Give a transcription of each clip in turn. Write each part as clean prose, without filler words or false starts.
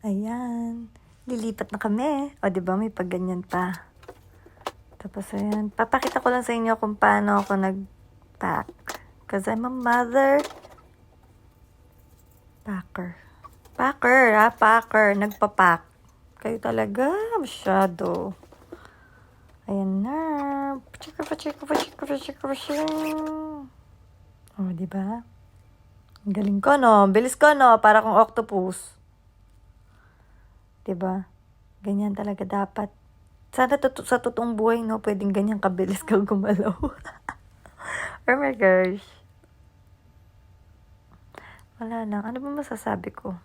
Ayan. Lilipat na kami. O, diba? May pagganyan pa. Tapos, ayan. Papakita ko lang sa inyo kung paano ako nag-pack. Because I'm a mother packer. Packer. Nagpapack. Kayo talaga. Masyado. Ayan na. O, diba? Ang galing ko, no? Bilis ko, no? Para kung octopus. Diba? Ganyan talaga dapat. Sana sa totoong buhay, no? Pwedeng ganyan kabilis kang gumalaw. Oh my gosh. Wala lang. Ano ba masasabi ko?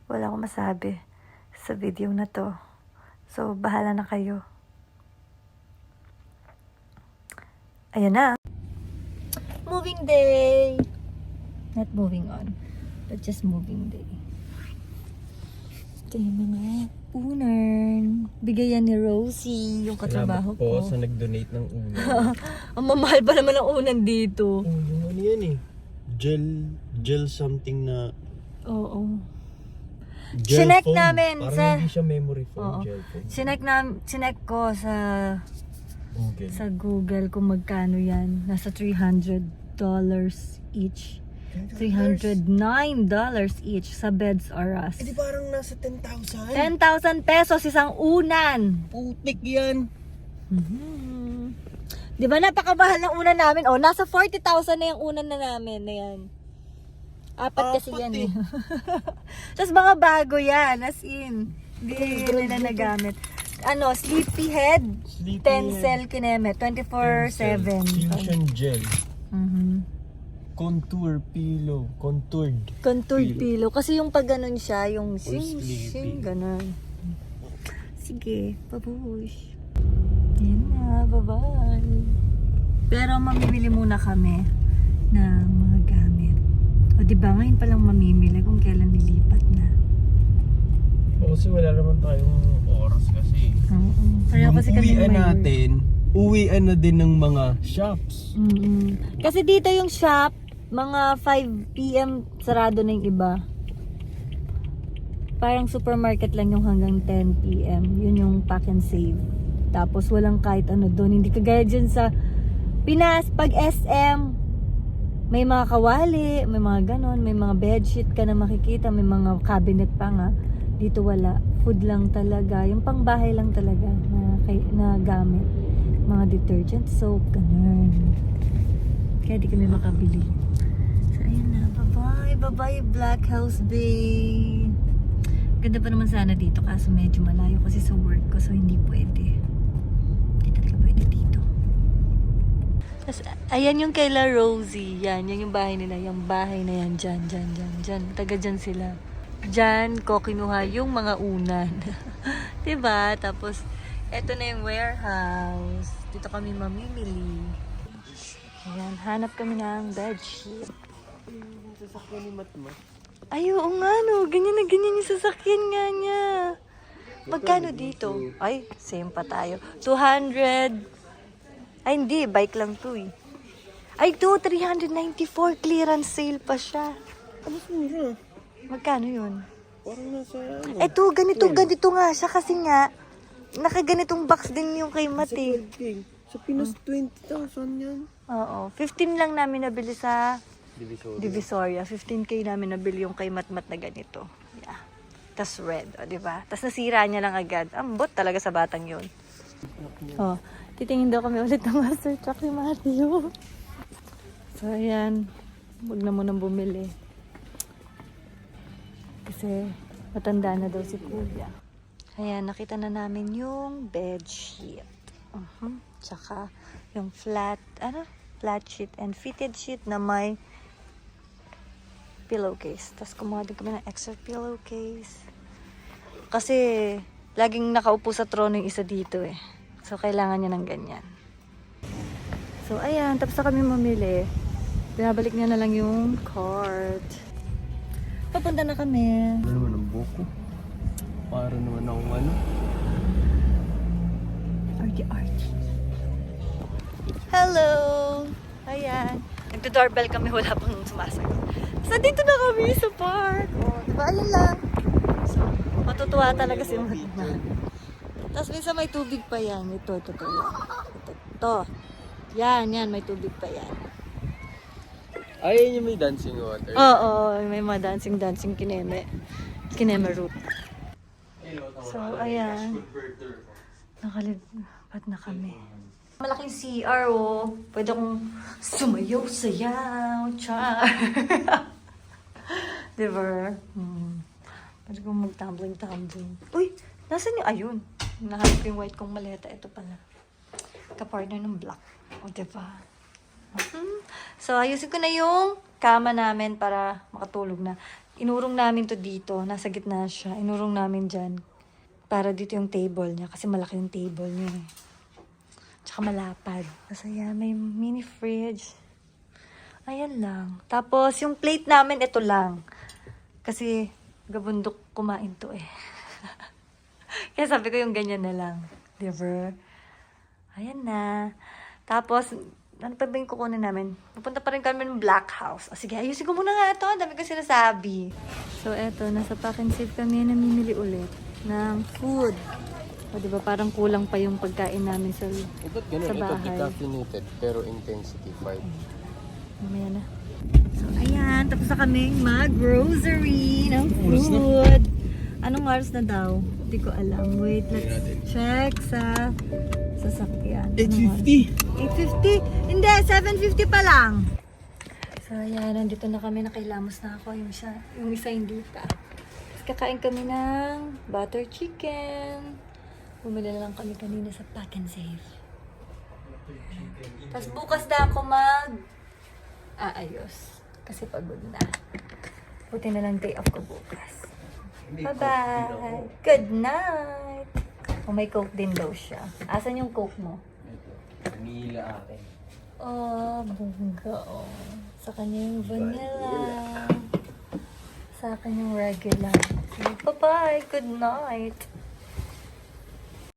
Wala akong masabi sa video na to. So, bahala na kayo. Ayan na. Moving day. Not moving on. But just moving day. Ito yung mga unan. Bigay yan ni Rosie, yung katrabaho Salamat po ko. sa nag-donate ng unan. Ang mamahal pa naman ang unan dito. Oh, yung ano yan eh. Gel something na... Oo. Gel Sinek foam. namin Parang sa... hindi siya memory foam, Oo. gel foam. Sinek ko sa Google. Google kung magkano yan. Nasa $300 each. $309 each sa Beds R Us. Eh di parang nasa 10,000. 10,000 pesos isang unan. Putik yan. Di ba napakabahal ng unan namin? Oh, nasa 40,000 na yung unan na namin na yan. Apat kasi yan eh. Tapos mga bago yan, as in. Hindi nila nagamit. Ano, Sleepyhead, Tencel Kineme, 24/7. Fusion gel. Mhm. Contour pillow. Contoured pillow. Kasi yung pag ganun siya, yung sleepy. sing, ganun. Sige, babush. Yan na, bye-bye. Pero mamimili muna kami ng mga gamit. O diba, ngayon palang mamimili kung kailan nilipat na. O, kasi wala naman tayong oras kasi. Oo. Kaya Yung kasi kami uwian natin, uwian na din ng mga shops. Kasi dito yung shop, mga 5 PM sarado na yung iba. Parang supermarket lang yung hanggang 10 PM. Yun yung pack and save. Tapos walang kahit ano doon. Hindi kagaya dyan sa Pinas, pag SM, may mga kawali, may mga ganon, may mga bedsheet ka na makikita, may mga cabinet pa nga. Dito wala. Food lang talaga. Yung pangbahay lang talaga na gamit. Mga detergent, soap, ganon. Kaya di kami makabili. So, ayun na. Bye-bye. Bye-bye, Black House Bay. Ganda pa naman sana dito kaso medyo malayo kasi sa work ko. So, hindi pwede. Hindi talaga pwede dito. Tapos, ayan yung kaila Rosie. Yan yung bahay nila. Yung bahay na yan. Dyan. Taga dyan sila. Dyan ko kinuha yung mga unan. Diba? Tapos, eto na yung warehouse. Dito kami mamimili. Ayan, hanap kami ng bedsheet. Sasakyan ni Matmat. Ay, oo nga no. Ganyan na ganyan yung sasakyan nga niya. Magkano dito? Ay, same pa tayo. 200. Ay, hindi. Bike lang to eh. Ay, 394. Clearance sale pa siya. Ano mura? Magkano yun? Parang nasa ano? Eto, ganito nga siya kasi nga, nakaganitong box din yung kay Mati. Sa Pinas, 20,000 yan. Oo. 15 lang namin nabili sa Divisoria. Divisoria. 15K namin nabili yung kay Matmat na ganito. Yeah. Tas red, o diba? Tas nasira niya lang agad. Ambot talaga sa batang yun. Oh, titingin daw kami ulit ng master truck ni Matthew. So, ayan. Huwag na munang bumili. Kasi matanda na daw si Kuya. Ayan, nakita na namin yung bedsheet. Tsaka yung flat sheet and fitted sheet na may pillowcase. Tapos kumuha din kami ng extra pillowcase. Kasi laging nakaupo sa trono yung isa dito eh. So kailangan niya ng ganyan. So ayan, tapos na kami mamili. Binabalik niya na lang yung cart. Papunta na kami. Ano naman ang buko? Para naman akong ano? Arty. Hello! Ayan. Nagdo-doorbell kami, wala pang sumasagot. So, dito na kami sa park. O, diba? Ayun lang. So, Natutuwa talaga si Magna. Tapos minsan may tubig pa yan. Ito. Ito. Yan, may tubig pa yan. Ay, yun yung may dancing water. Oo, may mga dancing kineme root. So, ayan. Nakalipat na kami. Malaking CR, oh. Pwede akong sumayaw-sayaw. Char. Diba? Pwede kong mag-tumbling. Uy! Nasaan yung ayun? Nahanap ko yung white kong maleta. Ito pala. Kapartner ng black. O, diba? So, ayusin ko na yung kama namin para makatulog na. Inurong namin to dito. Nasa gitna siya. Inurong namin dyan. Para dito yung table niya. Kasi malaki yung table niya. Tsaka malapad. Masaya. May mini fridge. Ayan lang. Tapos, yung plate namin, ito lang. Kasi, gabundok kumain to eh. Kaya sabi ko yung ganyan na lang. Diba? Ayan na. Tapos, ano pa ba yung kukunin namin? Pupunta pa rin kami ng Black House. O sige, ayusin ko muna nga ito. Ang dami ko sinasabi. So, eto. Nasa Pack and Save kami. Namimili ulit ng food. O, diba? Parang kulang pa yung pagkain namin sa Ganun, sa ito bahay. decaffeinated pero intensity 5. Mamaya na. So, ayan. Tapos na kaming mag-grocery ng food. Anong oras na daw? Hindi ko alam. Wait, let's check sa sasakyan. 8:50? Hindi, 7:50 pa lang. So, ayan. Nandito na kami. Nakilamos na ako. Yung isa hindi pa. Tapos kakain kami ng butter chicken. Bumili na lang kami kanina sa Pack and Save. Tapos bukas na ako aayos. Kasi pagod na. Buti na lang day off ko bukas. Bye-bye! Good night! Oh, may Coke din daw siya. Asan yung Coke mo? Vanilla akin. Oh, bungga oh. Sa kanya yung vanilla. Sa akin yung regular. Bye-bye! Good night!